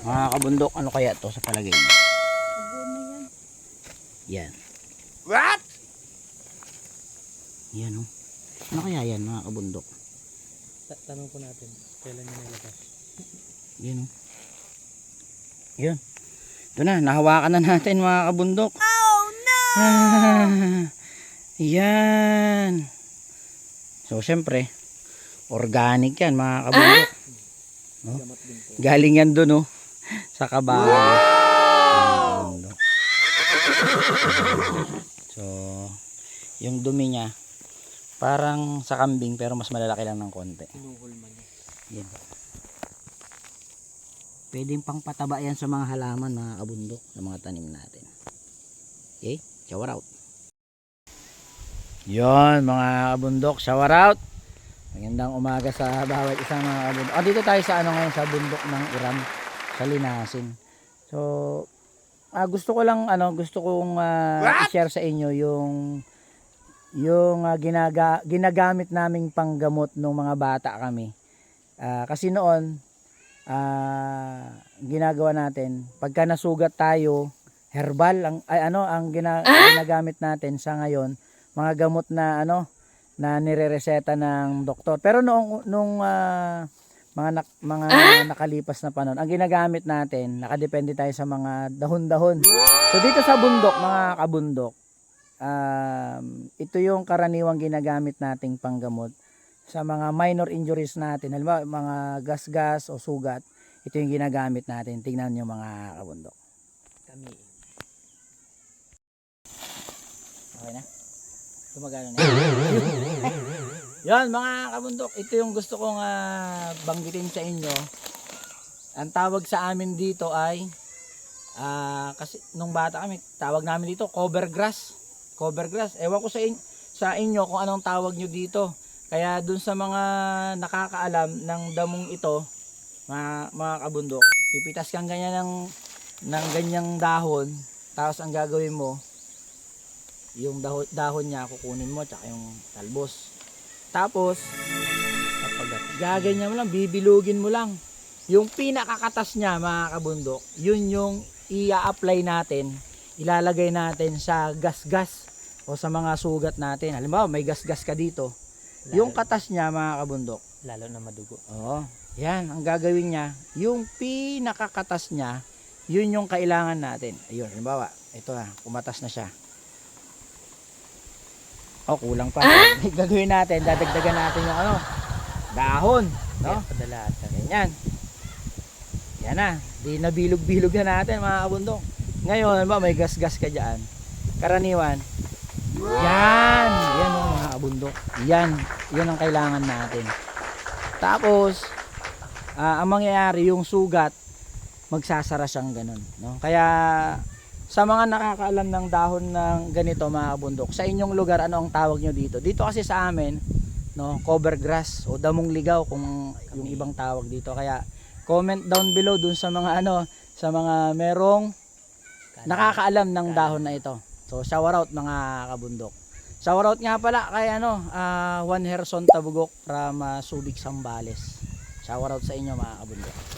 Mga kabundok, ano kaya to sa palagay niyo? Abo na yan. Yan. What? Yan oh. Ano kaya yan mga kabundok? Tanong po natin, kailan niya nilabas? Yan oh. Yan. Ito na, nahawakan na natin mga kabundok. Oh no! Yan. So syempre, organic yan mga kabundok. No? Gamot din po. Galing yan dun oh. Sa kabahay. Wow! So, yung dumi niya parang sa kambing pero mas malalaki lang ng konti. Kinuhulma niya. Yan. Pwedeng pang pataba yan sa mga halaman mga kabundok, sa mga tanim natin. Okay? Shower out. Yon mga kabundok, shower out. Magandang umaga sa bawat isang mga kabundok. Dito tayo sa ano ngayon, sa bundok ng Iram, sa Linasin. So, gusto kong i-share sa inyo yung ginagamit naming panggamot nung mga bata kami. Kasi noon ginagawa natin pagka nasugat tayo, herbal ang ginagamit natin sa ngayon, mga gamot na na nirereseta ng doktor. Pero nung mga nakalipas na panahon, ang ginagamit natin, nakadepende tayo sa mga dahon-dahon. So dito sa bundok, mga kabundok, ito yung karaniwang ginagamit nating panggamot sa mga minor injuries natin. Halimbawa, mga gasgas o sugat, ito yung ginagamit natin. Tingnan nyo mga kabundok. Kami. Okay na? Gumagano na. Yan mga kabundok, ito yung gusto kong banggitin sa inyo. Ang tawag sa amin dito ay kasi nung bata kami, tawag namin dito cover grass. Cover grass. Ewan ko sa inyo kung anong tawag nyo dito. Kaya dun sa mga nakakaalam ng damong ito, mga kabundok, pipitas kang ganyan ng ganyang dahon, tapos ang gagawin mo, yung dahon niya kukunin mo tsaka yung talbos. Tapos gaganyan mo lang, bibilugin mo lang. Yung pinakakatas niya mga kabundok, yun yung i-apply natin, ilalagay natin sa gasgas o sa mga sugat natin. Halimbawa may gasgas ka dito, yung katas niya mga kabundok, Lalo na madugo. oo, yan ang gagawin niya, yung pinakakatas niya, yun yung kailangan natin. Ayun, halimbawa ito kumatas na siya. Kulang pa. Gagawin natin, dadagdagan natin yung dahon, no? Kadalasan. Ganyan. Yan na, di nabilog-bilog na natin mga kabundok. Ngayon, may gas-gas ka dyan. Karaniwan, yan mga kabundok. Yan ang kailangan natin. Tapos, ang mangyayari, yung sugat, magsasara siyang ganun, no? Kaya, sa mga nakakaalam ng dahon ng ganito mga kabundok, sa inyong lugar ano ang tawag nyo dito? Dito kasi sa amin, no, cover grass o damong ligaw kung yung ibang tawag dito. Kaya comment down below dun sa mga sa mga merong nakakaalam ng dahon na ito. So shower out mga kabundok. Shower out nga pala kay Juan Herson Tabugok from Subic, Sambales. Shower out sa inyo mga kabundok.